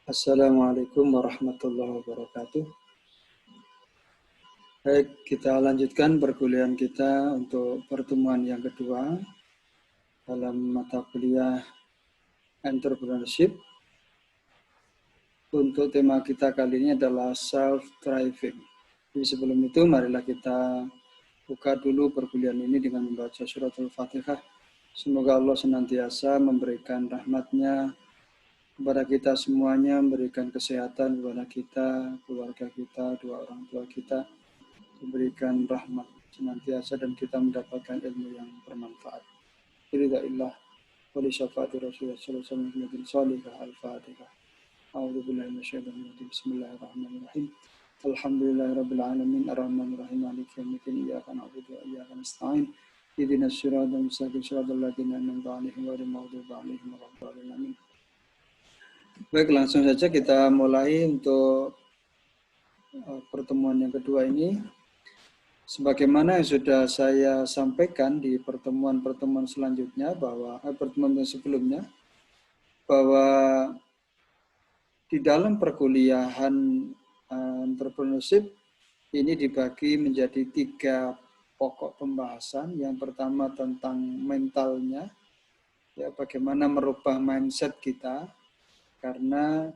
Assalamualaikum warahmatullahi wabarakatuh. Baik, kita lanjutkan perkuliahan kita untuk pertemuan yang kedua dalam mata kuliah Entrepreneurship. Untuk tema kita kali ini adalah self-driving. Jadi sebelum itu, marilah kita buka dulu perkuliahan ini dengan membaca surat Al-Fatihah. Semoga Allah senantiasa memberikan rahmat-Nya kepada kita semuanya, memberikan kesehatan kepada kita, keluarga kita, dua orang tua kita, diberikan rahmat senantiasa dan kita mendapatkan ilmu yang bermanfaat. Biridzaillah wa li syafaati Rasulullah sallallahu alaihi wasallam. Al-Fatihah. A'udzu billahi minasyaitonir rajim. Bismillahirrahmanirrahim. Alhamdulillahirabbil alamin arrahmanir rahim maliki yaumiddin iyyaka na'budu wa iyyaka nasta'in. Ihdinas siratal mustaqim siratal ladzina an'amta 'alaihim ghairil maghdubi 'alaihim waladdallin. Baik, langsung saja kita mulai untuk pertemuan yang kedua ini. Sebagaimana yang sudah saya sampaikan di pertemuan-pertemuan selanjutnya pertemuan sebelumnya, bahwa di dalam perkuliahan entrepreneurship ini dibagi menjadi 3 pokok pembahasan. Yang pertama tentang mentalnya, ya, bagaimana merubah mindset kita, karena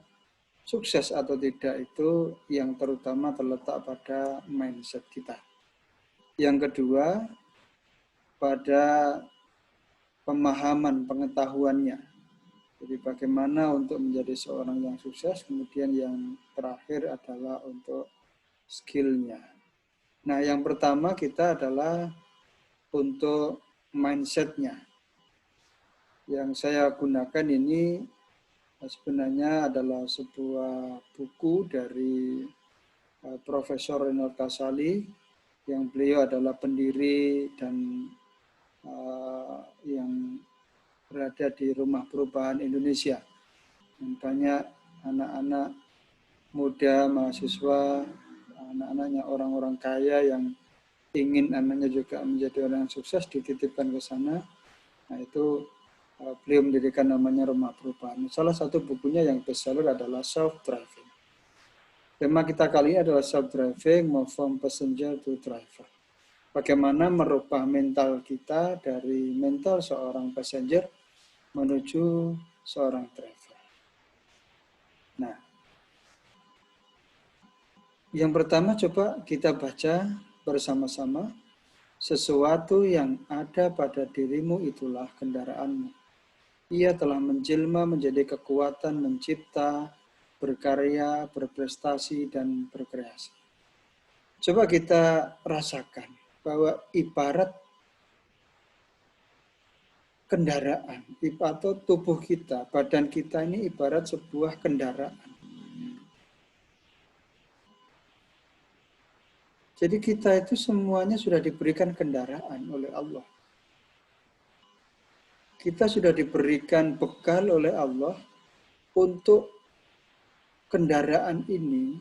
sukses atau tidak itu yang terutama terletak pada mindset kita. Yang kedua, pada pemahaman, pengetahuannya. Jadi bagaimana untuk menjadi seorang yang sukses, kemudian yang terakhir adalah untuk skill-nya. Nah, yang pertama kita adalah untuk mindset-nya. Yang saya gunakan ini sebenarnya adalah sebuah buku dari Profesor Renald Kasali, yang beliau adalah pendiri dan yang berada di Rumah Perubahan Indonesia. Dan banyak anak-anak muda, mahasiswa, anak-anaknya orang-orang kaya yang ingin anaknya juga menjadi orang yang sukses dititipkan ke sana. Nah, itu beliau mendirikan namanya Rumah Perubahan. Salah satu bukunya yang bestseller adalah Self-Driving. Tema kita kali ini adalah Self-Driving, Move from Passenger to Driver. Bagaimana merubah mental kita dari mental seorang passenger menuju seorang driver. Nah, yang pertama coba kita baca bersama-sama. Sesuatu yang ada pada dirimu itulah kendaraanmu. Ia telah menjelma menjadi kekuatan mencipta, berkarya, berprestasi, dan berkreasi. Coba kita rasakan bahwa ibarat kendaraan, atau tubuh kita, badan kita ini ibarat sebuah kendaraan. Jadi kita itu semuanya sudah diberikan kendaraan oleh Allah. Kita sudah diberikan bekal oleh Allah untuk kendaraan ini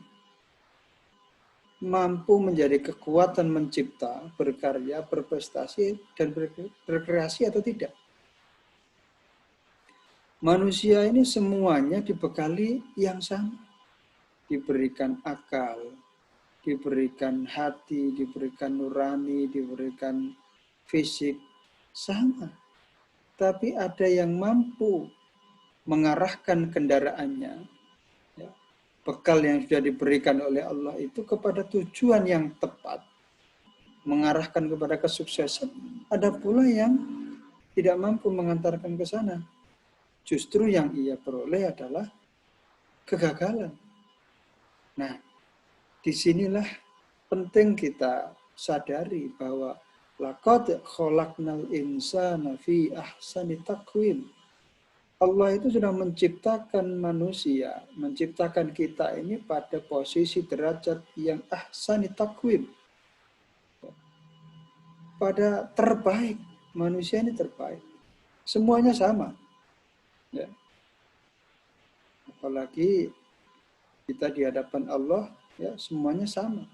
mampu menjadi kekuatan mencipta, berkarya, berprestasi, dan berkreasi atau tidak. Manusia ini semuanya dibekali yang sama. Diberikan akal, diberikan hati, diberikan nurani, diberikan fisik, sama. Tapi ada yang mampu mengarahkan kendaraannya, ya, bekal yang sudah diberikan oleh Allah itu kepada tujuan yang tepat, mengarahkan kepada kesuksesan. Ada pula yang tidak mampu mengantarkan ke sana. Justru yang ia peroleh adalah kegagalan. Nah, disinilah penting kita sadari bahwa laqad khalaqnal insana fi ahsani taqwim. Allah itu sudah menciptakan manusia, menciptakan kita ini pada posisi derajat yang ahsani taqwim. Pada terbaik, manusia ini terbaik. Semuanya sama. Ya. Apalagi kita di hadapan Allah, ya, semuanya sama.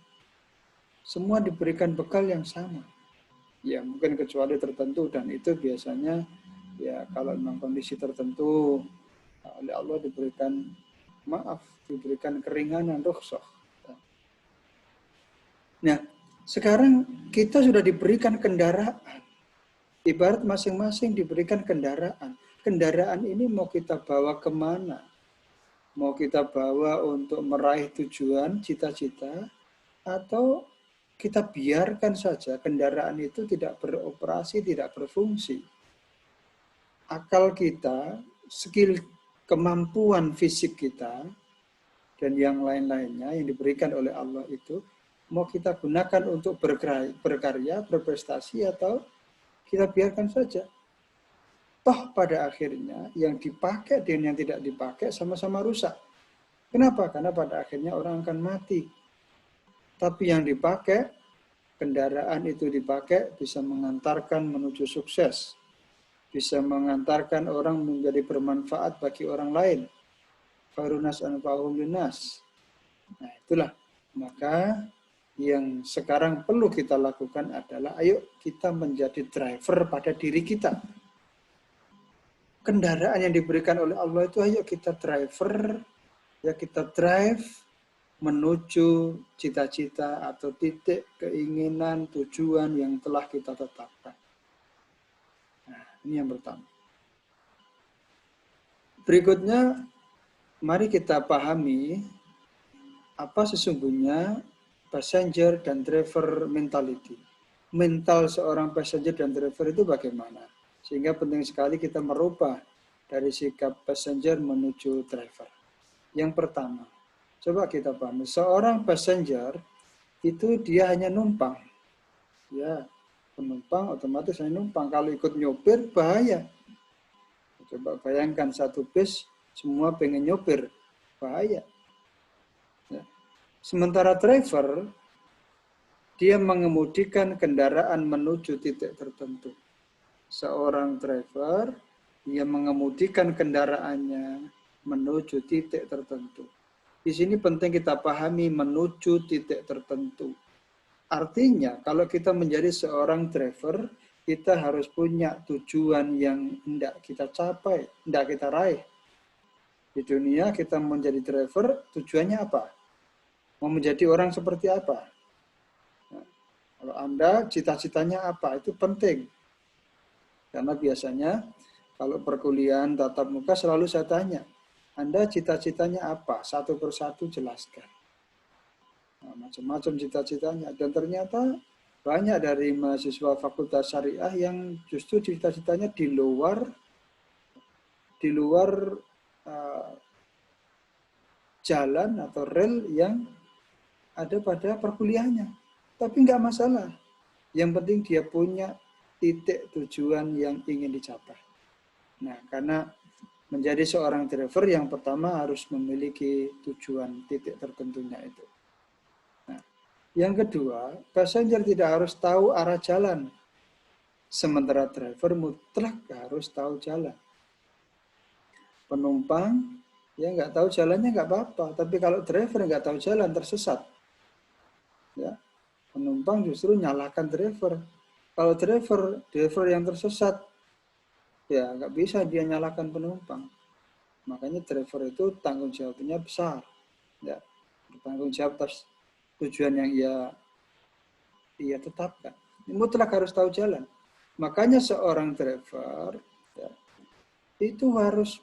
Semua diberikan bekal yang sama. Ya, mungkin kecuali tertentu, dan itu biasanya ya kalau memang kondisi tertentu oleh Allah diberikan maaf, diberikan keringanan, rukhsah. Nah, sekarang kita sudah diberikan kendaraan. Ibarat masing-masing diberikan kendaraan. Kendaraan ini mau kita bawa kemana? Mau kita bawa untuk meraih tujuan, cita-cita, atau kita biarkan saja kendaraan itu tidak beroperasi, tidak berfungsi. Akal kita, skill, kemampuan fisik kita, dan yang lain-lainnya yang diberikan oleh Allah itu, mau kita gunakan untuk berkarya, berprestasi, atau kita biarkan saja. Toh pada akhirnya yang dipakai dan yang tidak dipakai sama-sama rusak. Kenapa? Karena pada akhirnya orang akan mati. Tapi yang dipakai, kendaraan itu dipakai bisa mengantarkan menuju sukses. Bisa mengantarkan orang menjadi bermanfaat bagi orang lain. Khairun nas anfa'uhum linnas. Nah, itulah. Maka yang sekarang perlu kita lakukan adalah ayo kita menjadi driver pada diri kita. Kendaraan yang diberikan oleh Allah itu ayo kita driver, ya kita drive menuju cita-cita atau titik keinginan, tujuan yang telah kita tetapkan. Nah, ini yang pertama. Berikutnya, mari kita pahami apa sesungguhnya passenger dan driver mentality. Mental seorang passenger dan driver itu bagaimana? Sehingga penting sekali kita merubah dari sikap passenger menuju driver. Yang pertama, coba kita pahami, seorang passenger itu dia hanya numpang. Ya, penumpang otomatis hanya numpang. Kalau ikut nyopir, bahaya. Coba bayangkan satu bis, semua pengen nyopir. Bahaya. Ya. Sementara driver, dia mengemudikan kendaraan menuju titik tertentu. Seorang driver, dia mengemudikan kendaraannya menuju titik tertentu. Di sini penting kita pahami menuju titik tertentu. Artinya, kalau kita menjadi seorang driver, kita harus punya tujuan yang hendak kita capai, hendak kita raih. Di dunia kita menjadi driver, tujuannya apa? Mau menjadi orang seperti apa? Nah, kalau Anda cita-citanya apa? Itu penting. Karena biasanya kalau perkuliahan tatap muka selalu saya tanya, Anda cita-citanya apa? Satu persatu jelaskan. Nah, macam-macam cita-citanya. Dan ternyata banyak dari mahasiswa fakultas syariah yang justru cita-citanya di luar jalan atau rel yang ada pada perkuliahannya. Tapi nggak masalah. Yang penting dia punya titik tujuan yang ingin dicapai. Nah, karena menjadi seorang driver yang pertama harus memiliki tujuan titik tertentunya itu. Nah, yang kedua, passenger tidak harus tahu arah jalan. Sementara driver mutlak harus tahu jalan. Penumpang ya nggak tahu jalannya nggak apa-apa, tapi kalau driver nggak tahu jalan tersesat. Ya, penumpang justru nyalakan driver. Kalau driver yang tersesat, ya nggak bisa dia nyalakan penumpang. Makanya driver itu tanggung jawabnya besar. Ya, bertanggung jawab atas tujuan yang ia tetapkan. Mutlak harus tahu jalan. Makanya seorang driver ya, itu harus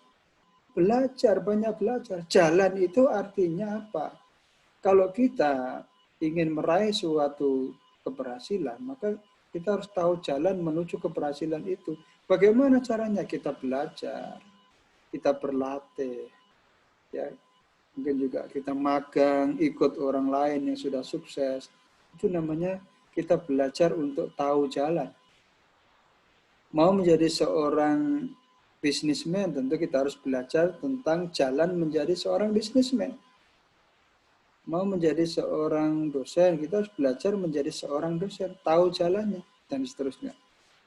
belajar, banyak belajar. Jalan itu artinya apa? Kalau kita ingin meraih suatu keberhasilan, maka kita harus tahu jalan menuju keberhasilan itu. Bagaimana caranya? Kita belajar, kita berlatih, ya. Mungkin juga kita magang, ikut orang lain yang sudah sukses. Itu namanya kita belajar untuk tahu jalan. Mau menjadi seorang bisnismen, tentu kita harus belajar tentang jalan menjadi seorang bisnismen. Mau menjadi seorang dosen, kita harus belajar menjadi seorang dosen, tahu jalannya, dan seterusnya.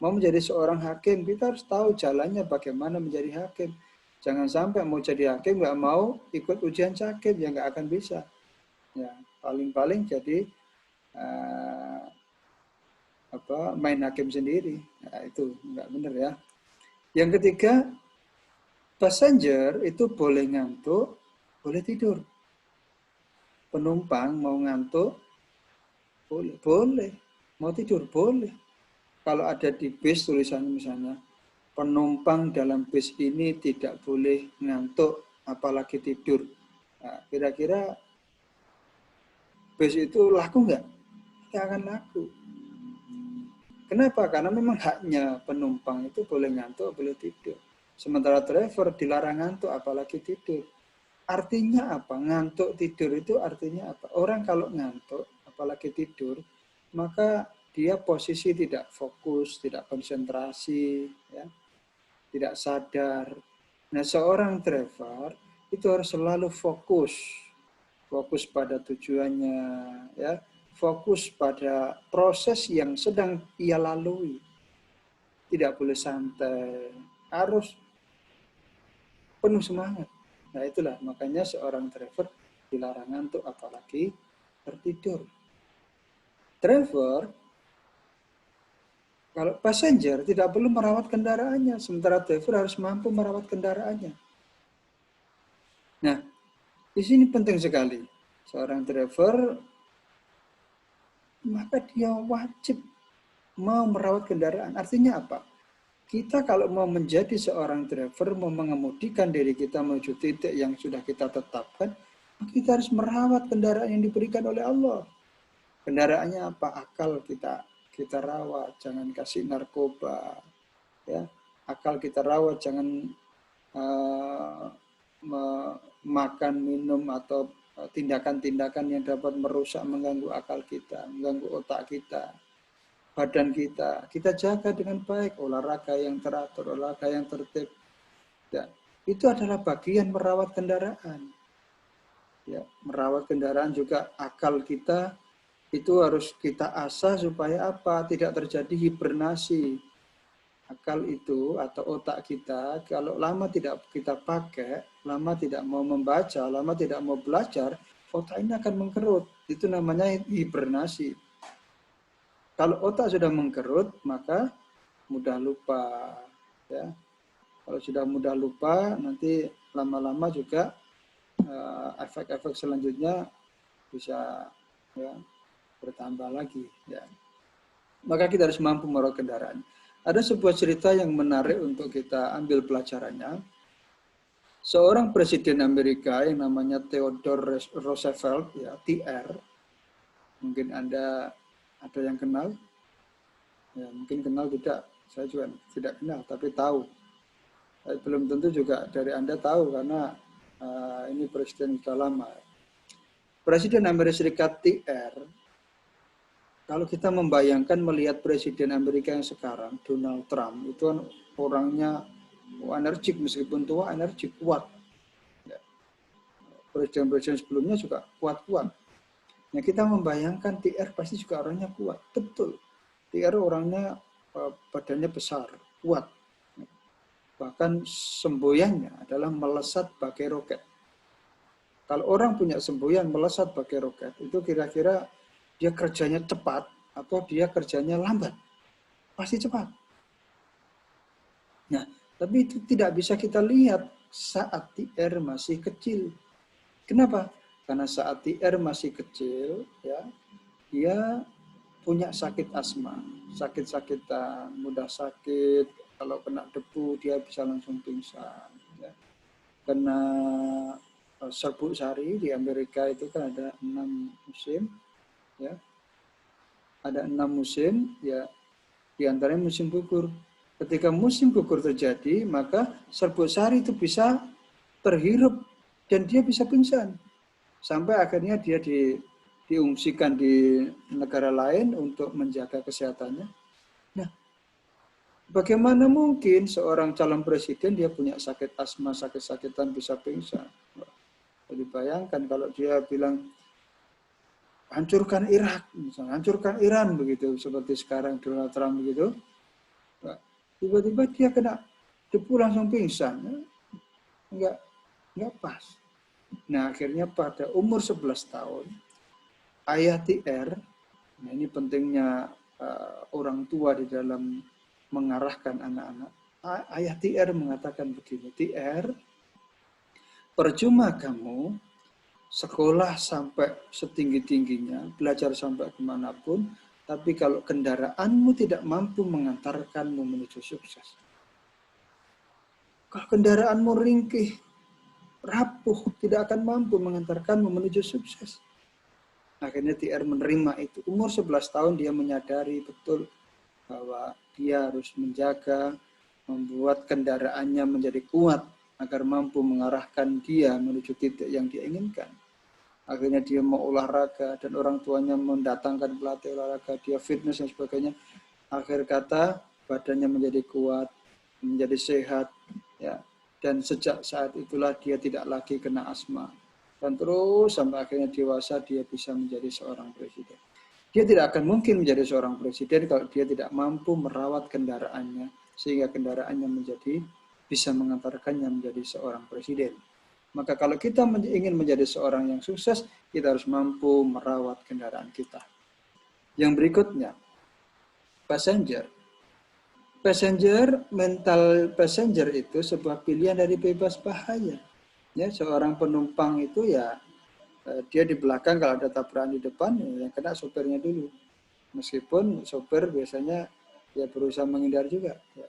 Mau menjadi seorang hakim, kita harus tahu jalannya bagaimana menjadi hakim. Jangan sampai mau jadi hakim, nggak mau ikut ujian hakim, ya nggak akan bisa. Ya, paling-paling jadi main hakim sendiri. Nah, itu nggak benar ya. Yang ketiga, passenger itu boleh ngantuk, boleh tidur. Penumpang mau ngantuk, boleh. Boleh. Mau tidur, boleh. Kalau ada di bis tulisannya misalnya, penumpang dalam bis ini tidak boleh ngantuk, apalagi tidur. Nah, kira-kira bis itu laku nggak? Nggak akan laku. Kenapa? Karena memang haknya penumpang itu boleh ngantuk, boleh tidur. Sementara driver dilarang ngantuk, apalagi tidur. Artinya apa? Ngantuk tidur itu artinya apa? Orang kalau ngantuk, apalagi tidur, maka dia posisi tidak fokus, tidak konsentrasi, ya, tidak sadar. Nah, seorang driver itu harus selalu fokus, fokus pada tujuannya, ya, fokus pada proses yang sedang ia lalui. Tidak boleh santai, harus penuh semangat. Nah, itulah makanya seorang driver dilarang ngantuk apalagi tertidur. Driver, kalau passenger tidak perlu merawat kendaraannya, sementara driver harus mampu merawat kendaraannya. Nah, di sini penting sekali. Seorang driver, maka dia wajib mau merawat kendaraan. Artinya apa? Kita kalau mau menjadi seorang driver, mau mengemudikan diri kita menuju titik yang sudah kita tetapkan, kita harus merawat kendaraan yang diberikan oleh Allah. Kendaraannya apa? Akal kita rawat, jangan kasih narkoba, ya. Akal kita rawat, jangan makan, minum atau tindakan-tindakan yang dapat merusak, mengganggu akal kita, mengganggu otak kita, badan kita. Kita jaga dengan baik, olahraga yang teratur, olahraga yang tertib. Ya, itu adalah bagian merawat kendaraan. Ya, merawat kendaraan juga akal kita itu harus kita asah supaya apa? Tidak terjadi hibernasi. Akal itu atau otak kita kalau lama tidak kita pakai, lama tidak mau membaca, lama tidak mau belajar, otak ini akan mengkerut. Itu namanya hibernasi. Kalau otak sudah mengkerut, maka mudah lupa. Ya. Kalau sudah mudah lupa, nanti lama-lama juga efek-efek selanjutnya bisa, ya, bertambah lagi. Ya. Maka kita harus mampu merawat kendaraan. Ada sebuah cerita yang menarik untuk kita ambil pelajarannya. Seorang presiden Amerika yang namanya Theodore Roosevelt, ya, TR, mungkin Anda ada yang kenal, ya, mungkin kenal tidak, saya juga tidak kenal, tapi tahu. Belum tentu juga dari Anda tahu karena ini presiden sudah lama. Presiden Amerika Serikat TR, kalau kita membayangkan melihat presiden Amerika yang sekarang, Donald Trump, itu kan orangnya energik, meskipun tua, energik, kuat. Ya. Presiden-presiden sebelumnya juga kuat-kuat. Nah, kita membayangkan TR pasti juga orangnya kuat. Betul. TR orangnya badannya besar, kuat. Bahkan semboyannya adalah melesat bagai roket. Kalau orang punya semboyan melesat bagai roket, itu kira-kira dia kerjanya cepat atau dia kerjanya lambat? Pasti cepat. Nah, tapi itu tidak bisa kita lihat saat TR masih kecil. Kenapa? Karena saat TR masih kecil, ya, dia punya sakit asma, sakit-sakitan, mudah sakit. Kalau kena debu dia bisa langsung pingsan. Ya. Kena serbuk sari di Amerika itu kan ada 6 musim, ya. Ada 6 musim, ya, di antaranya musim gugur. Ketika musim gugur terjadi, maka serbuk sari itu bisa terhirup dan dia bisa pingsan. Sampai akhirnya dia diungsikan di negara lain untuk menjaga kesehatannya. Nah, bagaimana mungkin seorang calon presiden dia punya sakit asma, sakit-sakitan bisa pingsan? Jadi bayangkan kalau dia bilang hancurkan Irak, misalnya hancurkan Iran begitu, seperti sekarang Donald Trump begitu, tiba-tiba dia kena debu langsung pingsan, nggak pas. Nah, akhirnya pada umur 11 tahun, ayah TR, nah ini pentingnya orang tua di dalam mengarahkan anak-anak. Ayah TR mengatakan begini, TR, percuma kamu sekolah sampai setinggi-tingginya, belajar sampai kemanapun, tapi kalau kendaraanmu tidak mampu mengantarkanmu menuju sukses. Kalau kendaraanmu ringkih, rapuh, tidak akan mampu mengantarkanmu menuju sukses. Akhirnya TR menerima itu. Umur 11 tahun dia menyadari betul bahwa dia harus menjaga, membuat kendaraannya menjadi kuat agar mampu mengarahkan dia menuju titik yang dia inginkan. Akhirnya dia mau olahraga dan orang tuanya mendatangkan pelatih olahraga, dia fitness dan sebagainya. Akhir kata badannya menjadi kuat, menjadi sehat, ya. Dan sejak saat itulah dia tidak lagi kena asma. Dan terus sampai akhirnya dewasa dia bisa menjadi seorang presiden. Dia tidak akan mungkin menjadi seorang presiden kalau dia tidak mampu merawat kendaraannya sehingga kendaraannya bisa mengantarkannya menjadi seorang presiden. Maka kalau kita ingin menjadi seorang yang sukses, kita harus mampu merawat kendaraan kita. Yang berikutnya, passenger. Mental passenger itu sebuah pilihan dari bebas bahaya. Ya, seorang penumpang itu ya dia di belakang, kalau ada tabrakan di depan ya, yang kena sopirnya dulu. Meskipun sopir biasanya ya berusaha menghindar juga. Ya.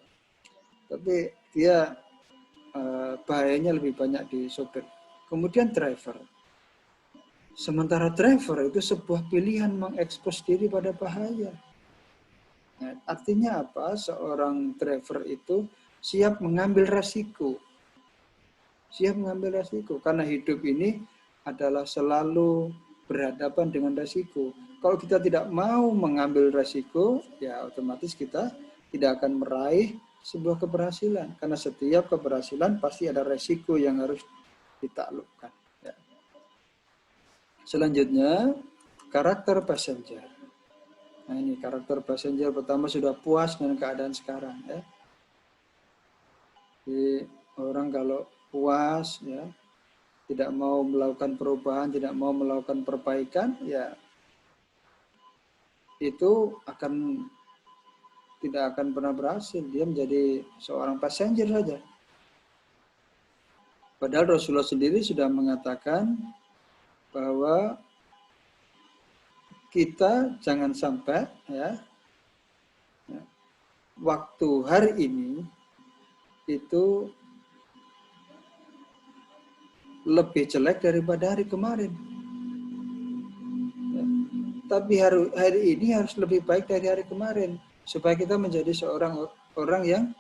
Tapi dia bahayanya lebih banyak di sopir. Kemudian driver. Sementara driver itu sebuah pilihan mengekspos diri pada bahaya. Nah, artinya apa? Seorang driver itu siap mengambil resiko. Siap mengambil resiko. Karena hidup ini adalah selalu berhadapan dengan resiko. Kalau kita tidak mau mengambil resiko, ya otomatis kita tidak akan meraih sebuah keberhasilan. Karena setiap keberhasilan pasti ada resiko yang harus ditaklukkan. Ya. Selanjutnya, karakter passenger. Nah ini karakter passenger pertama sudah puas dengan keadaan sekarang. Ya. Jadi orang kalau puas, ya, tidak mau melakukan perubahan, tidak mau melakukan perbaikan, ya itu tidak akan pernah berhasil. Dia menjadi seorang passenger saja. Padahal Rasulullah sendiri sudah mengatakan bahwa kita jangan sampai waktu hari ini itu lebih jelek daripada hari kemarin. Ya. Tapi hari ini harus lebih baik dari hari kemarin supaya kita menjadi seorang orang yang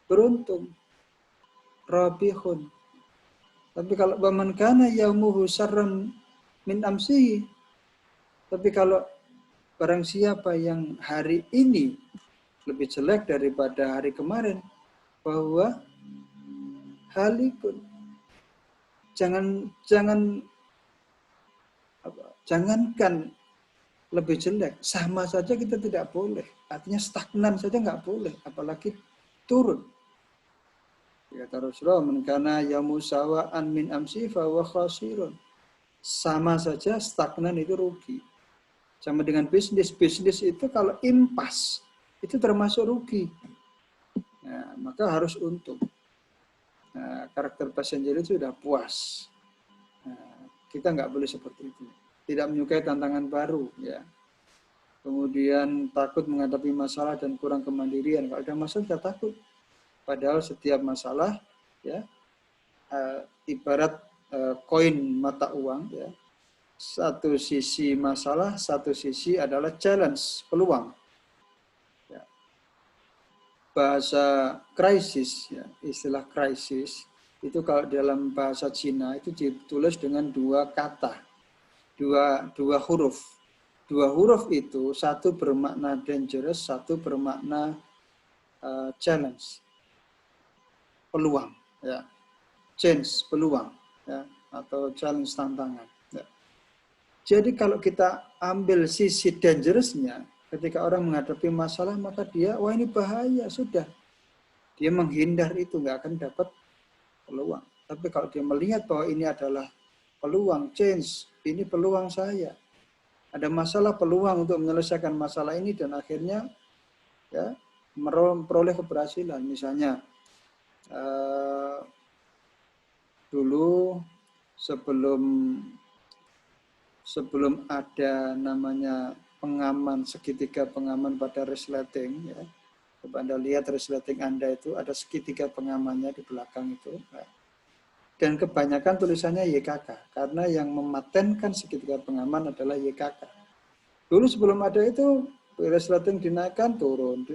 beruntung. Rabihun. Tapi kalau baman kana yaumuhu syarran min amsihi. Tapi kalau barang siapa yang hari ini lebih jelek daripada hari kemarin, bahwa halikun. Jangankan lebih jelek, sama saja kita tidak boleh. Artinya stagnan saja nggak boleh, apalagi turun. Kata Rasulullah, "Man kana yamu sawa'an min amsi fa huwa khasirun." Sama saja stagnan itu rugi. Sama dengan bisnis itu kalau impas itu termasuk rugi. Nah, maka harus untung. Nah, karakter passenger itu sudah puas. Nah, kita nggak boleh seperti itu. Tidak menyukai tantangan baru, ya. Kemudian takut menghadapi masalah dan kurang kemandirian. Kalau ada masalah kita takut. Padahal setiap masalah, ya, ibarat koin mata uang, ya. Satu sisi masalah, satu sisi adalah challenge, peluang. Ya. Bahasa krisis, ya, istilah krisis itu kalau dalam bahasa Cina itu ditulis dengan dua kata, dua huruf. Dua huruf itu satu bermakna dangerous, satu bermakna challenge, peluang, ya, change, peluang, ya, atau challenge, tantangan. Ya. Jadi kalau kita ambil sisi dangerousnya, ketika orang menghadapi masalah, maka dia, wah ini bahaya, sudah. Dia menghindar itu, nggak akan dapat peluang. Tapi kalau dia melihat bahwa ini adalah peluang, change, ini peluang saya. Ada masalah, peluang untuk menyelesaikan masalah ini, dan akhirnya ya memperoleh keberhasilan. Misalnya, dulu sebelum ada namanya pengaman, segitiga pengaman pada resleting, ya. Coba Anda lihat resleting Anda itu ada segitiga pengamannya di belakang itu. Ya. Dan kebanyakan tulisannya YKK, karena yang mematenkan segitiga pengaman adalah YKK. Dulu sebelum ada itu, resleting dinaikkan turun,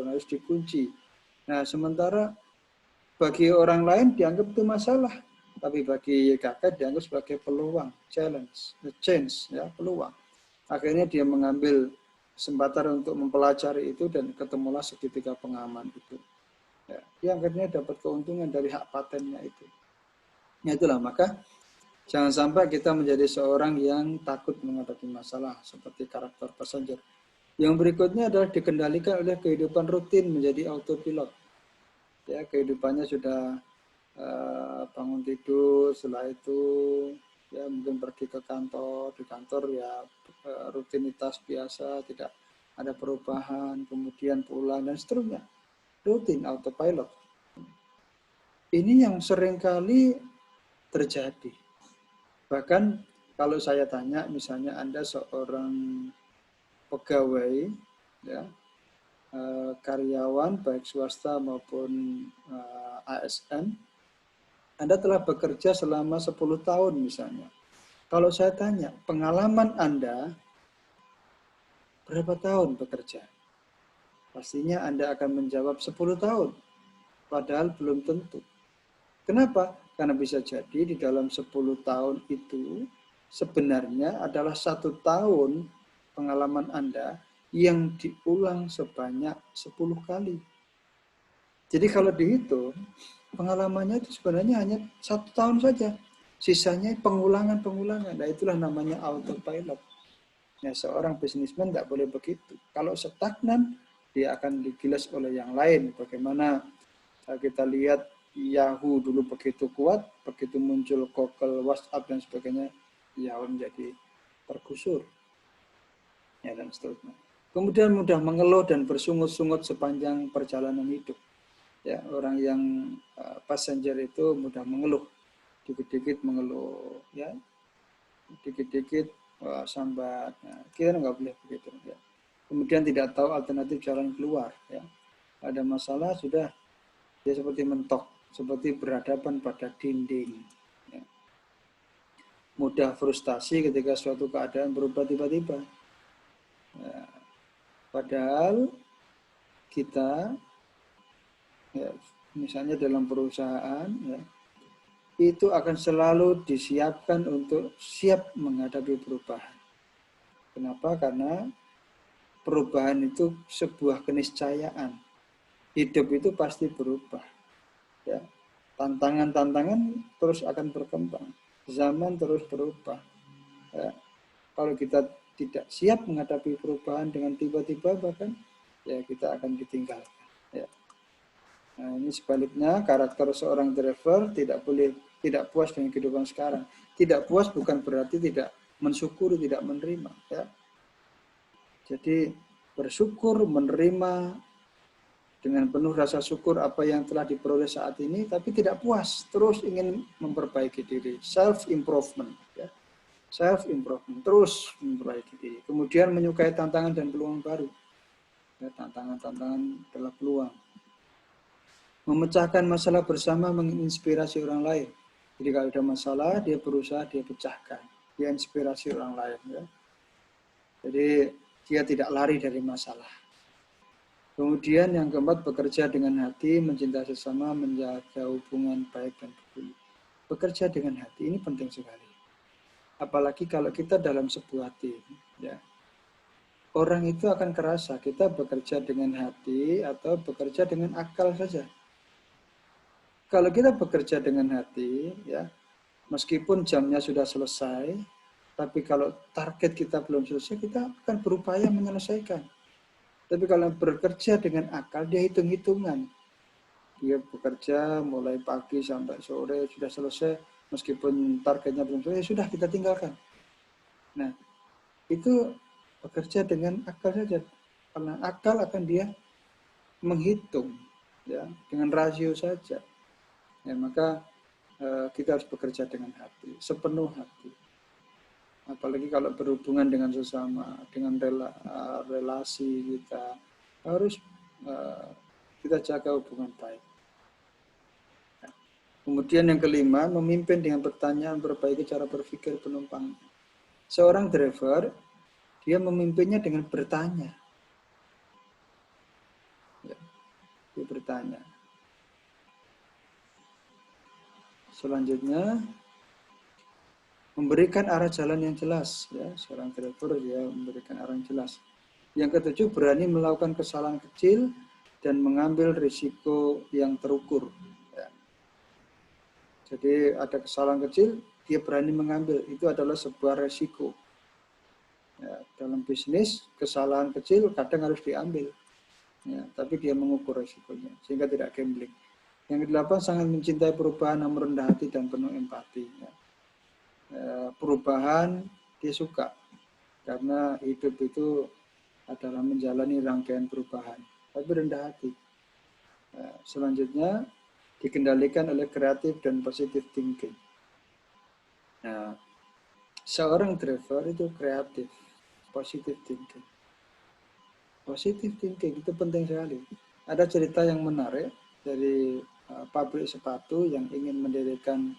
harus dikunci. Nah, sementara bagi orang lain dianggap itu masalah, tapi bagi YKK dianggap sebagai peluang, challenge, change, ya, peluang. Akhirnya dia mengambil kesempatan untuk mempelajari itu dan ketemulah segitiga pengaman itu. Ya, dia akhirnya dapat keuntungan dari hak patennya itu. Ya itulah, maka jangan sampai kita menjadi seorang yang takut menghadapi masalah seperti karakter passenger. Yang berikutnya adalah dikendalikan oleh kehidupan rutin menjadi autopilot. Ya, kehidupannya sudah bangun tidur, setelah itu ya mungkin pergi ke kantor, di kantor ya rutinitas biasa, tidak ada perubahan, kemudian pulang dan seterusnya. Rutin autopilot. Ini yang seringkali terjadi. Bahkan kalau saya tanya, misalnya Anda seorang pegawai, ya, karyawan baik swasta maupun ASN, Anda telah bekerja selama 10 tahun misalnya. Kalau saya tanya, pengalaman Anda berapa tahun bekerja? Pastinya Anda akan menjawab 10 tahun. Padahal belum tentu. Kenapa? Karena bisa jadi di dalam 10 tahun itu sebenarnya adalah 1 tahun pengalaman Anda yang diulang sebanyak 10 kali. Jadi kalau dihitung, pengalamannya itu sebenarnya hanya 1 tahun saja. Sisanya pengulangan-pengulangan. Nah itulah namanya autopilot. Nah, seorang bisnismen tidak boleh begitu. Kalau stagnan, dia akan digilas oleh yang lain. Bagaimana kita lihat Yahoo dulu begitu kuat, begitu muncul Google, WhatsApp dan sebagainya, Yahoo menjadi tergusur. Ya, dan seterusnya. Kemudian mudah mengeluh dan bersungut-sungut sepanjang perjalanan hidup. Ya, orang yang passenger itu mudah mengeluh, dikit-dikit mengeluh, ya, dikit-dikit sambat. Nah, kita nggak boleh begitu. Ya. Kemudian tidak tahu alternatif jalan keluar. Ya. Ada masalah sudah dia seperti mentok, seperti berhadapan pada dinding. Ya. Mudah frustasi ketika suatu keadaan berubah tiba-tiba. Ya. Padahal kita, ya, misalnya dalam perusahaan, ya, itu akan selalu disiapkan untuk siap menghadapi perubahan. Kenapa? Karena perubahan itu sebuah keniscayaan. Hidup itu pasti berubah. Ya. Tantangan-tantangan terus akan berkembang. Zaman terus berubah. Ya. Kalau kita tidak siap menghadapi perubahan dengan tiba-tiba, bahkan ya kita akan ditinggalkan. Ya. Nah, ini sebaliknya, karakter seorang driver tidak puas dengan kehidupan sekarang. Tidak puas bukan berarti tidak mensyukuri, tidak menerima. Ya. Jadi bersyukur, menerima dengan penuh rasa syukur apa yang telah diperoleh saat ini, tapi tidak puas, terus ingin memperbaiki diri, self improvement, ya. Self improvement, terus memperbaiki diri. Kemudian menyukai tantangan dan peluang baru. Ya, tantangan-tantangan adalah peluang. Memecahkan masalah bersama menginspirasi orang lain. Jadi kalau ada masalah, dia berusaha, dia pecahkan, dia inspirasi orang lain. Ya. Jadi dia tidak lari dari masalah. Kemudian yang keempat, bekerja dengan hati, mencintai sesama, menjaga hubungan baik dan peduli. Bekerja dengan hati ini penting sekali. Apalagi kalau kita dalam sebuah tim, ya. Orang itu akan kerasa kita bekerja dengan hati atau bekerja dengan akal saja. Kalau kita bekerja dengan hati, ya, meskipun jamnya sudah selesai, tapi kalau target kita belum selesai, kita akan berupaya menyelesaikan. Tapi kalau bekerja dengan akal, dia hitung-hitungan. Dia bekerja mulai pagi sampai sore, sudah selesai, meskipun targetnya belum selesai, sudah kita tinggalkan. Nah, itu bekerja dengan akal saja. Karena akal akan dia menghitung, ya, dengan rasio saja. Ya, maka kita harus bekerja dengan hati, sepenuh hati. Apalagi kalau berhubungan dengan sesama, dengan relasi kita, harus kita jaga hubungan baik. Kemudian yang kelima, memimpin dengan pertanyaan, memperbaiki cara berpikir penumpang. Seorang driver, dia memimpinnya dengan bertanya. Ya, dia bertanya. Selanjutnya, memberikan arah jalan yang jelas. Ya, seorang driver dia memberikan arah yang jelas. Yang ketujuh, berani melakukan kesalahan kecil dan mengambil risiko yang terukur. Ya. Jadi ada kesalahan kecil, dia berani mengambil. Itu adalah sebuah risiko. Ya, dalam bisnis, kesalahan kecil kadang harus diambil. Ya, tapi dia mengukur risikonya, sehingga tidak gambling. Yang kedelapan, sangat mencintai perubahan, namun rendah hati dan penuh empati. Ya. Perubahan dia suka, karena hidup itu adalah menjalani rangkaian perubahan, tapi rendah hati. Selanjutnya, dikendalikan oleh kreatif dan positive thinking. Nah, seorang driver itu kreatif, positive thinking. Positive thinking itu penting sekali. Ada cerita yang menarik dari pabrik sepatu yang ingin mendirikan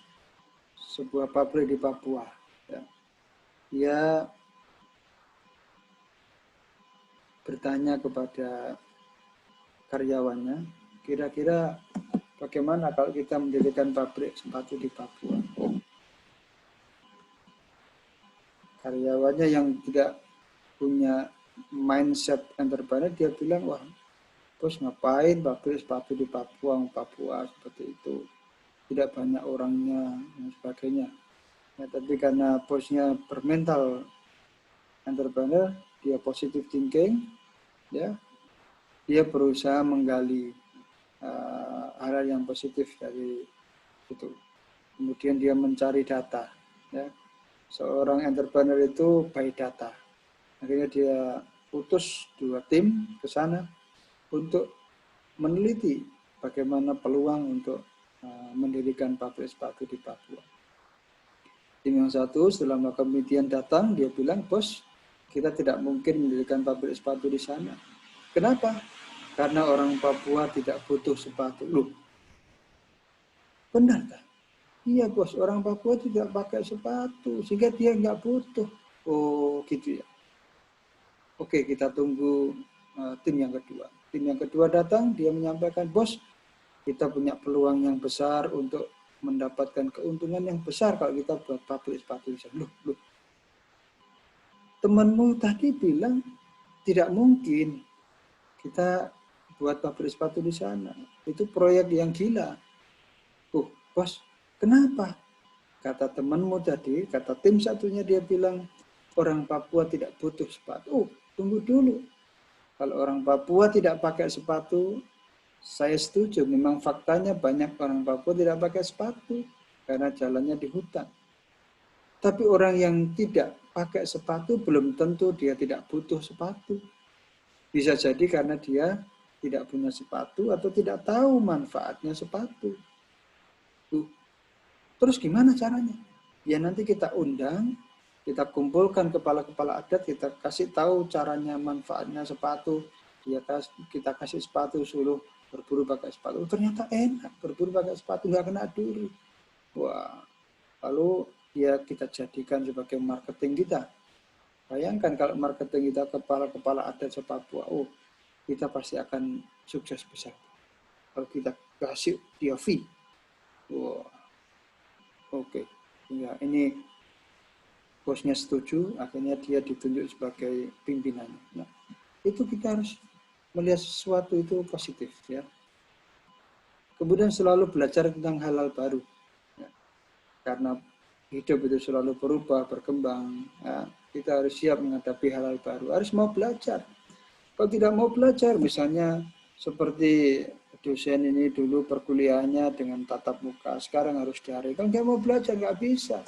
sebuah pabrik di Papua. Ya. Dia bertanya kepada karyawannya, kira-kira bagaimana kalau kita mendirikan pabrik sepatu di Papua? Karyawannya yang tidak punya mindset entrepreneur, dia bilang, wah, bos ngapain pabrik sepatu di Papua seperti itu, tidak banyak orangnya dan sebagainya. Ya, tapi karena bosnya bermental entrepreneur, dia positive thinking, ya, dia berusaha menggali hal yang positif dari itu. Kemudian dia mencari data. Ya. Seorang entrepreneur itu by data. Akhirnya dia utus 2 tim ke sana untuk meneliti bagaimana peluang untuk mendirikan pabrik sepatu di Papua. Tim yang satu setelah melakukan penelitian datang, dia bilang, bos, kita tidak mungkin mendirikan pabrik sepatu di sana. Kenapa? Karena orang Papua tidak butuh sepatu. Loh, benar tak? Iya bos, orang Papua tidak pakai sepatu, sehingga dia nggak butuh. Oh gitu ya. Oke, kita tunggu tim yang kedua. Tim yang kedua datang, dia menyampaikan, bos, kita punya peluang yang besar untuk mendapatkan keuntungan yang besar kalau kita buat pabrik sepatu di sana. Loh. Temanmu tadi bilang tidak mungkin kita buat pabrik sepatu di sana. Itu proyek yang gila. Bos, kenapa? Kata temanmu tadi, kata tim satunya, dia bilang orang Papua tidak butuh sepatu. Tunggu dulu. Kalau orang Papua tidak pakai sepatu, saya setuju. Memang faktanya banyak orang Papua tidak pakai sepatu karena jalannya di hutan. Tapi orang yang tidak pakai sepatu belum tentu dia tidak butuh sepatu. Bisa jadi karena dia tidak punya sepatu atau tidak tahu manfaatnya sepatu. Terus gimana caranya? Ya nanti kita undang, kita kumpulkan kepala-kepala adat, kita kasih tahu caranya, manfaatnya sepatu. Kita kasih sepatu, suruh berburu pakai sepatu. Ternyata enak, berburu pakai sepatu, nggak kena duri. Wah, lalu ya kita jadikan sebagai marketing kita. Bayangkan kalau marketing kita kepala-kepala adat se-Papua, oh kita pasti akan sukses besar. Kalau kita kasih dia fee, wah, oke. Ya, ini bosnya setuju, akhirnya dia ditunjuk sebagai pimpinannya. Nah, itu kita harus melihat sesuatu itu positif, ya. Kemudian selalu belajar tentang hal-hal baru, ya. Karena hidup itu selalu berubah, berkembang. Ya. Kita harus siap menghadapi hal-hal baru. Harus mau belajar. Kalau tidak mau belajar, misalnya seperti dosen ini dulu perkuliahannya dengan tatap muka, sekarang harus daring. Kalau nggak mau belajar, nggak bisa.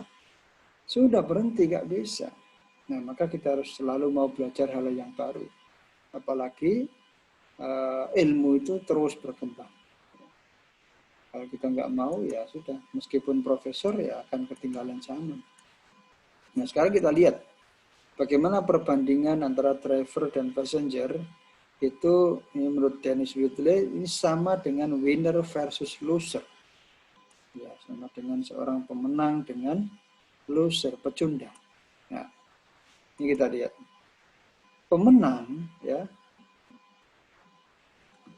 Sudah berhenti, nggak bisa. Nah, maka kita harus selalu mau belajar hal yang baru. Apalagi ilmu itu terus berkembang. Kalau kita nggak mau ya sudah, meskipun profesor ya akan ketinggalan zaman. Nah sekarang kita lihat bagaimana perbandingan antara driver dan passenger itu ini menurut Dennis Whitley ini sama dengan winner versus loser. Ya, sama dengan seorang pemenang dengan loser, pecundang. Nah, ini kita lihat. Pemenang ya,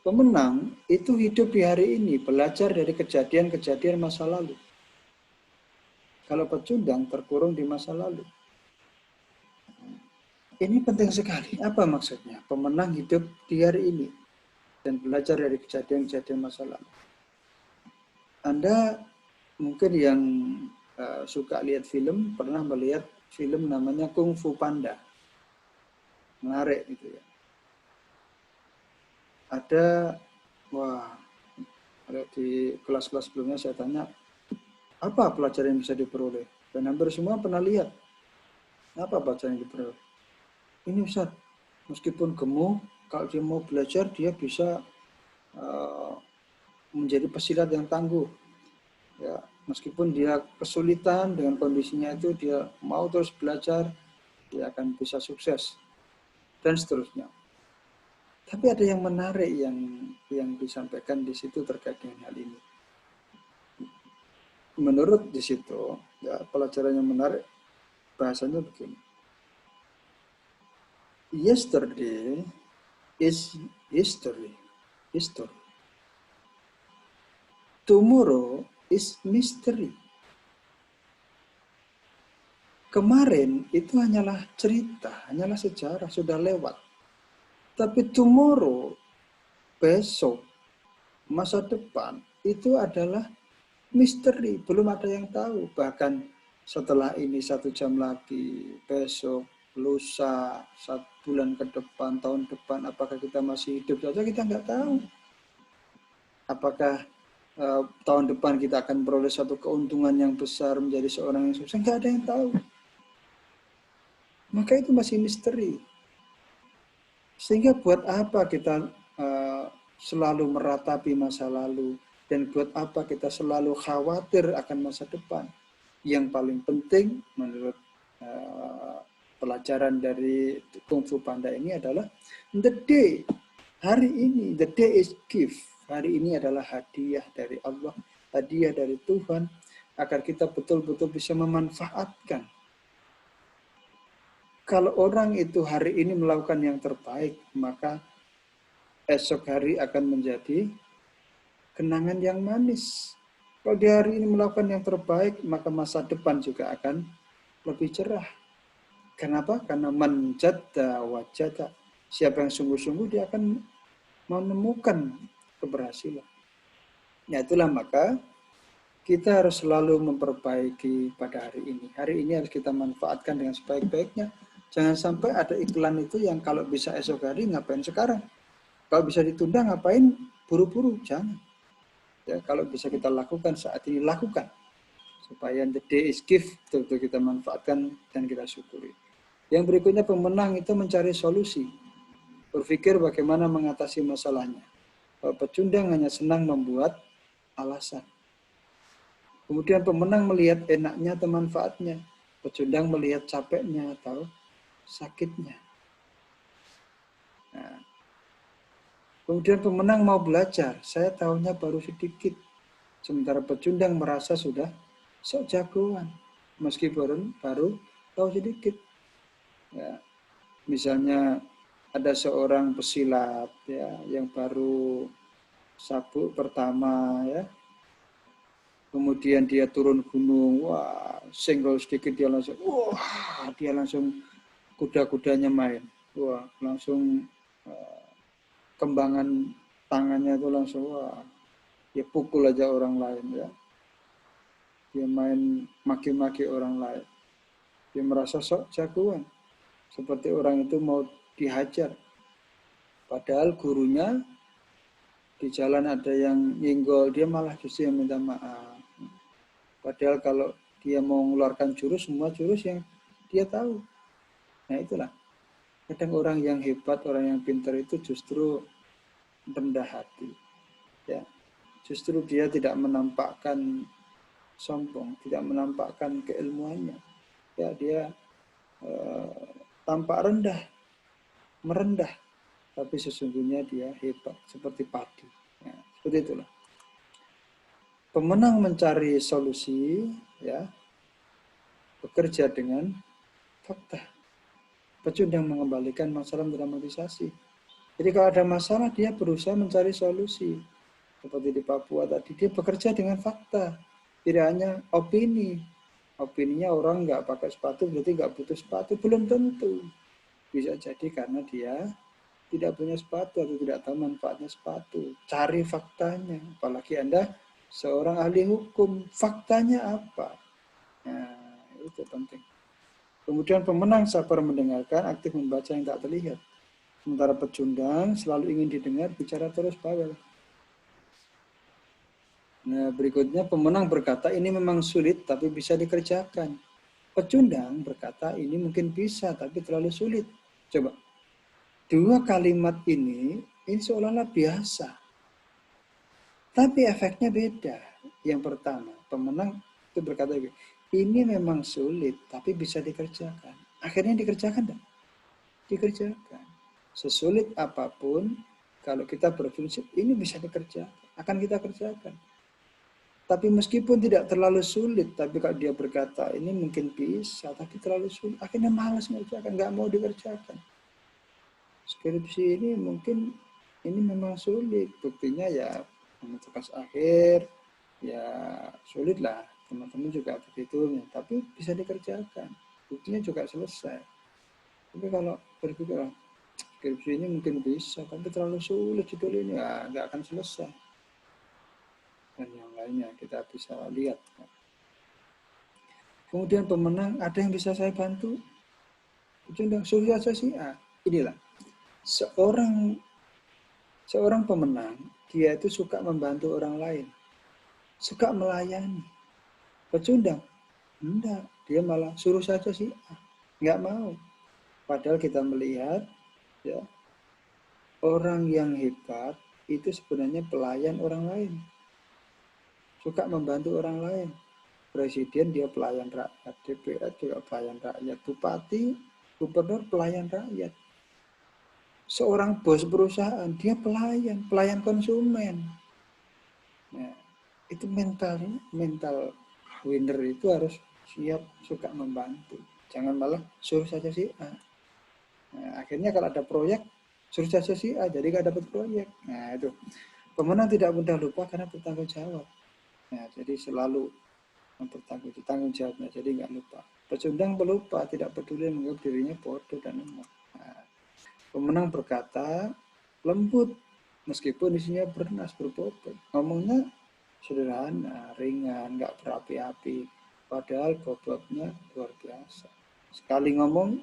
pemenang itu hidup di hari ini, belajar dari kejadian-kejadian masa lalu. Kalau pecundang terkurung di masa lalu. Ini penting sekali. Apa maksudnya? Pemenang hidup di hari ini dan belajar dari kejadian-kejadian masa lalu. Anda mungkin yang suka lihat film, pernah melihat film namanya Kung Fu Panda. Menarik gitu ya. Ada, wah, di kelas-kelas sebelumnya saya tanya, apa pelajaran yang bisa diperoleh? Dan hampir semua pernah lihat. Apa pelajaran yang diperoleh? Ini Ustaz, meskipun gemuk, kalau dia mau belajar, dia bisa menjadi pesilat yang tangguh. Ya, meskipun dia kesulitan dengan kondisinya itu, dia mau terus belajar, dia akan bisa sukses dan seterusnya. Tapi ada yang menarik yang disampaikan di situ terkait dengan hal ini. Menurut di situ, ya, pelajaran yang menarik bahasanya begini. Yesterday is history. History. Tomorrow is mystery. Kemarin itu hanyalah cerita, hanyalah sejarah, sudah lewat. Tapi tomorrow, besok, masa depan, itu adalah misteri. Belum ada yang tahu. Bahkan setelah ini 1 jam lagi, besok, lusa, 1 bulan ke depan, tahun depan, apakah kita masih hidup saja, kita nggak tahu. Apakah tahun depan kita akan memperoleh satu keuntungan yang besar menjadi seorang yang sukses, nggak ada yang tahu. Maka itu masih misteri. Sehingga buat apa kita selalu meratapi masa lalu, dan buat apa kita selalu khawatir akan masa depan. Yang paling penting menurut pelajaran dari Kung Fu Panda ini adalah the day, hari ini, the day is gift. Hari ini adalah hadiah dari Allah, hadiah dari Tuhan, agar kita betul-betul bisa memanfaatkan. Kalau orang itu hari ini melakukan yang terbaik, maka esok hari akan menjadi kenangan yang manis. Kalau di hari ini melakukan yang terbaik, maka masa depan juga akan lebih cerah. Kenapa? Karena man jadda wajada. Siapa yang sungguh-sungguh, dia akan menemukan keberhasilan. Ya itulah, maka kita harus selalu memperbaiki pada hari ini. Hari ini harus kita manfaatkan dengan sebaik-baiknya. Jangan sampai ada iklan itu yang kalau bisa esok hari, ngapain sekarang? Kalau bisa ditunda, ngapain buru-buru? Jangan. Ya, kalau bisa kita lakukan saat ini, lakukan. Supaya the day is gift, betul-betul kita manfaatkan dan kita syukuri. Yang berikutnya, pemenang itu mencari solusi. Berpikir bagaimana mengatasi masalahnya. Kalau pecundang hanya senang membuat alasan. Kemudian pemenang melihat enaknya atau manfaatnya. Pecundang melihat capeknya atau sakitnya. Nah, kemudian pemenang mau belajar. Saya tahunya baru sedikit. Sementara pecundang merasa sudah sok jagoan. Meski baru tahu sedikit. Ya, misalnya ada seorang pesilat ya yang baru sabuk pertama ya. Kemudian dia turun gunung, wah, senggol sedikit dia langsung kuda-kudanya main. Wah, langsung kembangan tangannya itu langsung wah, dia pukul aja orang lain ya. Dia main maki-maki orang lain. Dia merasa sok jagoan. Seperti orang itu mau dihajar. Padahal gurunya di jalan ada yang nyenggol, dia malah justru yang minta maaf. Padahal kalau dia mau mengeluarkan jurus, semua jurus yang dia tahu. Nah itulah. Kadang orang yang hebat, orang yang pintar itu justru rendah hati. Ya. Justru dia tidak menampakkan sombong, tidak menampakkan keilmuannya. Ya, dia tampak rendah, merendah, tapi sesungguhnya dia hebat, seperti padi. Ya, seperti itulah. Pemenang mencari solusi, ya, bekerja dengan fakta. Pecundang mengembalikan masalah dramatisasi. Jadi kalau ada masalah, dia berusaha mencari solusi. Seperti di Papua tadi, dia bekerja dengan fakta. Tidak hanya opini. Opininya orang nggak pakai sepatu, berarti nggak butuh sepatu. Belum tentu. Bisa jadi karena dia tidak punya sepatu atau tidak tahu manfaatnya sepatu. Cari faktanya. Apalagi Anda seorang ahli hukum. Faktanya apa? Nah, itu penting. Kemudian pemenang sabar mendengarkan, aktif membaca yang tak terlihat. Sementara pecundang selalu ingin didengar, bicara terus bawel. Nah, berikutnya pemenang berkata ini memang sulit tapi bisa dikerjakan. Pecundang berkata ini mungkin bisa tapi terlalu sulit. Coba. Dua kalimat ini seolah-olah biasa. Tapi efeknya beda. Yang pertama, pemenang itu berkata ini memang sulit tapi bisa dikerjakan. Akhirnya dikerjakan enggak? Dikerjakan. Sesulit apapun, kalau kita berprinsip ini bisa dikerjakan, akan kita kerjakan. Tapi meskipun tidak terlalu sulit, tapi kalau dia berkata ini mungkin bisa, tapi terlalu sulit, akhirnya malas mengerjakan, nggak mau dikerjakan. Skripsi ini mungkin ini memang sulit, buktinya ya tugas akhir, ya sulit lah, teman-teman juga begitu, tapi bisa dikerjakan, buktinya juga selesai. Tapi kalau berpikir skripsi ini mungkin bisa, tapi terlalu sulit judul ini, ya nggak akan selesai. Dan yang lainnya kita bisa lihat. Kemudian pemenang, ada yang bisa saya bantu? Suruh saja sih. Inilah seorang pemenang, dia itu suka membantu orang lain, suka melayani. Pecundang, enggak, dia malah suruh saja sih, nggak mau. Padahal kita melihat, ya, orang yang hebat itu sebenarnya pelayan orang lain, suka membantu orang lain. Presiden dia pelayan rakyat, DPR juga pelayan rakyat, bupati, gubernur pelayan rakyat. Seorang bos perusahaan dia pelayan konsumen. Nah, itu mental winner itu harus siap suka membantu. Jangan malah suruh saja si A. Nah, akhirnya kalau ada proyek suruh saja si A, jadi nggak dapat proyek. Nah itu pemenang tidak mudah lupa karena bertanggung jawab. Nah, jadi selalu tanggung jawabnya, jadi nggak lupa. Pecundang pelupa, tidak peduli menganggap dirinya bodoh dan lemah. Nah, pemenang berkata lembut meskipun isinya bernas berbobot. Ngomongnya sederhana, ringan, nggak berapi-api. Padahal bobotnya luar biasa. Sekali ngomong,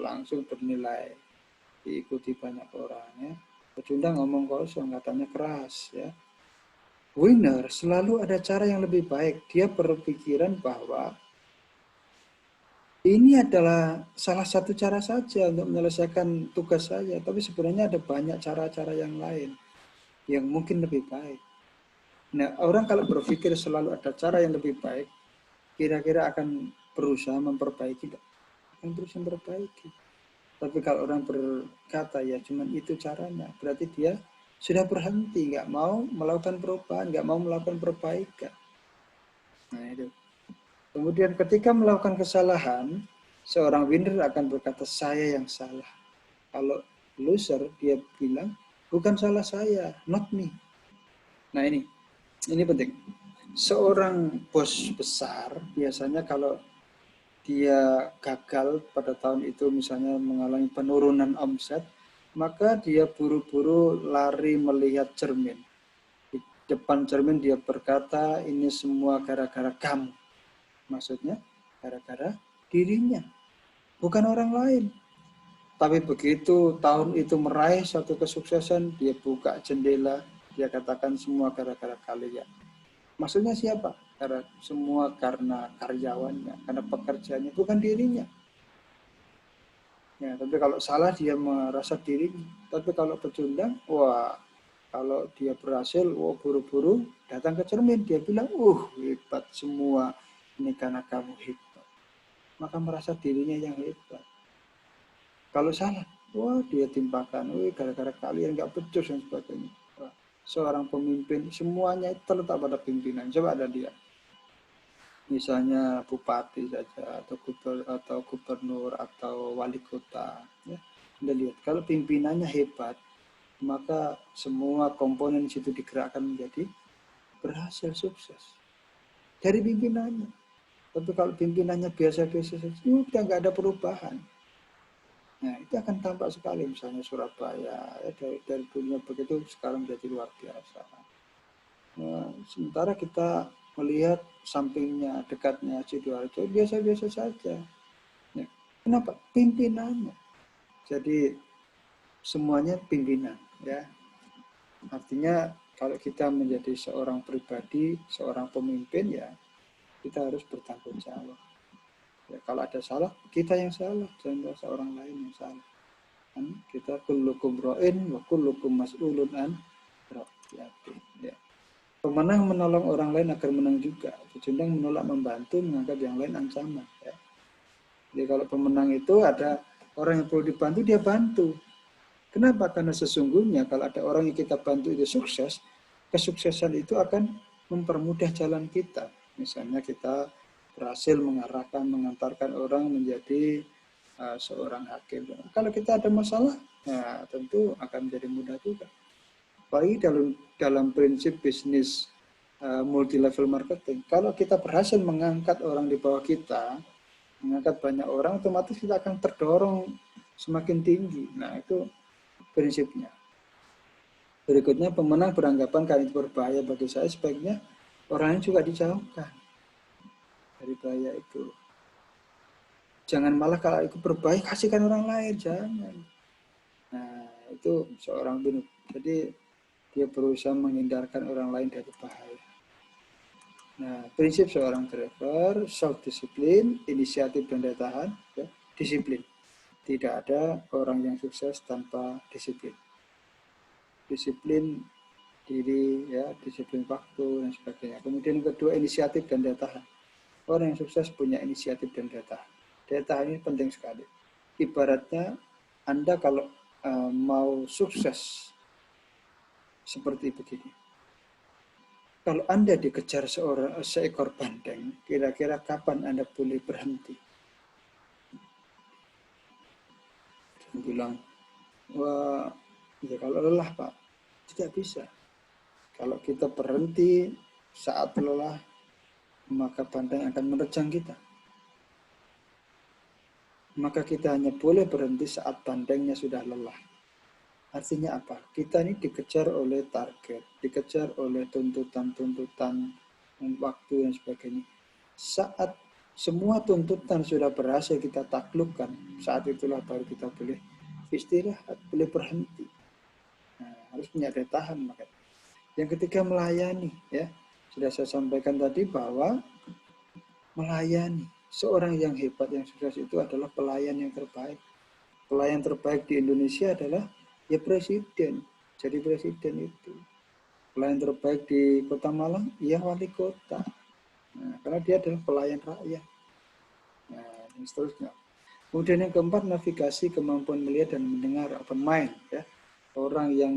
langsung bernilai, diikuti banyak orang ya. Pecundang ngomong kosong, katanya keras ya. Winner selalu ada cara yang lebih baik. Dia berpikiran bahwa ini adalah salah satu cara saja untuk menyelesaikan tugas saya. Tapi sebenarnya ada banyak cara-cara yang lain yang mungkin lebih baik. Nah, orang kalau berpikir selalu ada cara yang lebih baik, kira-kira akan berusaha memperbaiki. Akan berusaha memperbaiki. Tapi kalau orang berkata ya cuman itu caranya, berarti dia sudah berhenti, nggak mau melakukan perubahan, nggak mau melakukan perbaikan. Nah itu. Kemudian ketika melakukan kesalahan, seorang winner akan berkata saya yang salah. Kalau loser dia bilang bukan salah saya, not me. Nah ini penting. Seorang bos besar biasanya kalau dia gagal pada tahun itu misalnya mengalami penurunan omset, maka dia buru-buru lari melihat cermin. Di depan cermin dia berkata, ini semua gara-gara kamu. Maksudnya gara-gara dirinya, bukan orang lain. Tapi begitu tahun itu meraih satu kesuksesan, dia buka jendela, dia katakan semua gara-gara kalian. Maksudnya siapa? Karena semua karena karyawannya, karena pekerjaannya, bukan dirinya. Ya, tapi kalau salah dia merasa dirinya. Tapi kalau pecundang, wah, Kalau dia berhasil, buru-buru datang ke cermin, dia bilang, hebat semua, ini karena kamu hebat. Maka merasa dirinya yang hebat. Kalau salah, dia timpakan, gara-gara kalian nggak becus dan sebagainya. Seorang pemimpin, semuanya terletak pada pimpinan. Coba ada dia. Misalnya bupati saja, atau gubernur, atau wali kota. Ya. Anda lihat, kalau pimpinannya hebat, maka semua komponen situ digerakkan menjadi berhasil, sukses. Dari pimpinannya. Tapi kalau pimpinannya biasa-biasa saja, udah nggak ada perubahan. Nah, itu akan tampak sekali, misalnya Surabaya, ya, dari dunia begitu sekarang jadi luar biasa. Nah, sementara kita melihat sampingnya, dekatnya Sidoarjo, biasa-biasa saja. Ya. Kenapa? Pimpinannya. Jadi semuanya pimpinan, ya. Artinya kalau kita menjadi seorang pribadi, seorang pemimpin, ya kita harus bertanggung jawab. Ya, kalau ada salah, kita yang salah, jangan seorang lain yang salah. Kita kullukum ra'in wa kullukum mas'ulun an ra'iyati. Ya. Pemenang menolong orang lain agar menang juga. Pecundang menolak membantu, menganggap yang lain ancaman. Ya. Jadi kalau pemenang itu ada orang yang perlu dibantu, dia bantu. Kenapa? Karena sesungguhnya kalau ada orang yang kita bantu itu sukses, kesuksesan itu akan mempermudah jalan kita. Misalnya kita berhasil mengantarkan orang menjadi seorang hakim. Kalau kita ada masalah, ya tentu akan menjadi mudah juga. Apalagi dalam prinsip bisnis multi level marketing, kalau kita berhasil mengangkat orang di bawah kita, mengangkat banyak orang, otomatis kita akan terdorong semakin tinggi. Nah, itu prinsipnya. Berikutnya, pemenang beranggapan kalau itu berbahaya bagi saya, sebaiknya orangnya juga dijauhkan dari bahaya itu. Jangan malah kalau itu berbahaya, kasihkan orang lain, jangan. Nah, itu seorang bunuh. Jadi, dia berusaha menghindarkan orang lain dari bahaya. Nah, prinsip seorang driver, self-discipline, inisiatif dan daya tahan, ya, disiplin. Tidak ada orang yang sukses tanpa disiplin. Disiplin diri, ya, disiplin waktu dan sebagainya. Kemudian yang kedua, inisiatif dan daya tahan. Orang yang sukses punya inisiatif dan daya tahan. Daya tahan ini penting sekali. Ibaratnya Anda kalau mau sukses seperti begini. Kalau Anda dikejar seekor banteng, kira-kira kapan Anda boleh berhenti? Dia bilang, wah, ya kalau lelah Pak, tidak bisa. Kalau kita berhenti saat lelah, maka banteng akan menerjang kita. Maka kita hanya boleh berhenti saat bantengnya sudah lelah. Artinya apa? Kita ini dikejar oleh target, dikejar oleh tuntutan-tuntutan waktu dan sebagainya. Saat semua tuntutan sudah berhasil kita taklukkan, saat itulah baru kita boleh istirahat, boleh berhenti. Nah, harus punya daya tahan. Makanya. Yang ketiga, melayani. Ya, sudah saya sampaikan tadi bahwa melayani. Seorang yang hebat, yang sukses itu adalah pelayan yang terbaik. Pelayan terbaik di Indonesia adalah ya presiden. Jadi presiden itu. Pelayan terbaik di Kota Malang, ya wali kota. Nah, karena dia adalah pelayan rakyat. Nah, dan seterusnya. Kemudian yang keempat, navigasi, kemampuan melihat dan mendengar, open mind. Ya. Orang yang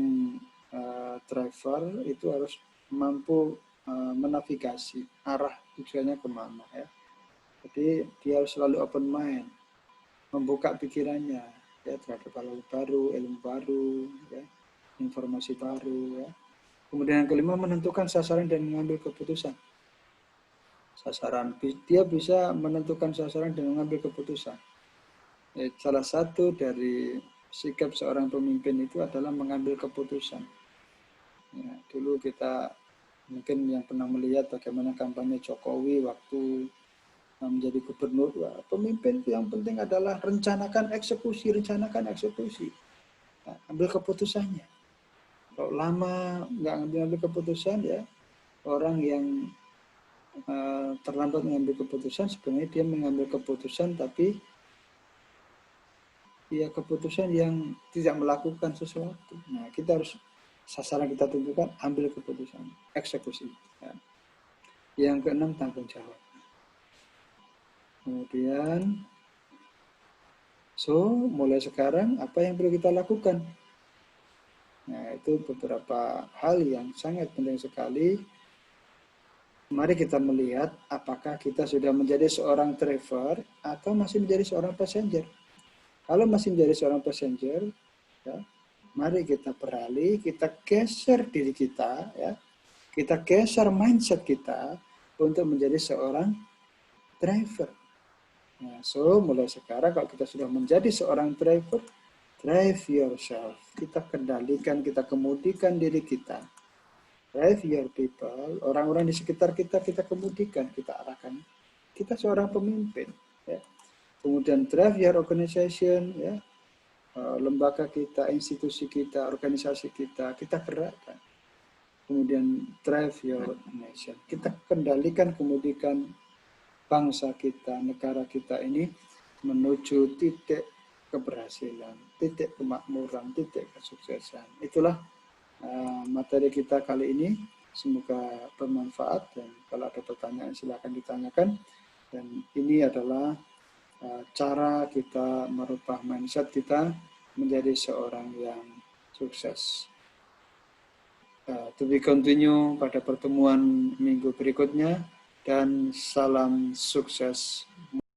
driver itu harus mampu menavigasi arah tujuannya kemana. Ya. Jadi dia harus selalu open mind, membuka pikirannya ya terhadap hal baru, ilmu baru, ya, informasi baru. Ya. Kemudian yang kelima, menentukan sasaran dan mengambil keputusan. Dia bisa menentukan sasaran dan mengambil keputusan. Salah satu dari sikap seorang pemimpin itu adalah mengambil keputusan. Ya, dulu kita mungkin yang pernah melihat bagaimana kampanye Jokowi waktu menjadi gubernur. Pemimpin yang penting adalah rencanakan eksekusi. Nah, ambil keputusannya. Kalau lama nggak ngambil keputusan, ya orang yang terlambat mengambil keputusan, sebenarnya dia mengambil keputusan tapi ya keputusan yang tidak melakukan sesuatu. Nah, kita harus sasaran kita tentukan, ambil keputusan, eksekusi. Ya. Yang keenam, tanggung jawab. Kemudian, mulai sekarang apa yang perlu kita lakukan? Nah, itu beberapa hal yang sangat penting sekali. Mari kita melihat apakah kita sudah menjadi seorang driver atau masih menjadi seorang passenger. Kalau masih menjadi seorang passenger, ya, mari kita beralih, kita geser diri kita, ya, kita geser mindset kita untuk menjadi seorang driver. Nah, mulai sekarang kalau kita sudah menjadi seorang driver, drive yourself. Kita kendalikan, kita kemudikan diri kita. Drive your people, orang-orang di sekitar kita, kita kemudikan, kita arahkan. Kita seorang pemimpin. Ya. Kemudian drive your organization, ya. Lembaga kita, institusi kita, organisasi kita, kita gerakkan. Kemudian drive your nation. Kita kendalikan, kemudikan bangsa kita, negara kita ini menuju titik keberhasilan, titik kemakmuran, titik kesuksesan. Itulah materi kita kali ini. Semoga bermanfaat, dan kalau ada pertanyaan silakan ditanyakan. Dan ini adalah cara kita merubah mindset kita menjadi seorang yang sukses. To be continue pada pertemuan minggu berikutnya, dan salam sukses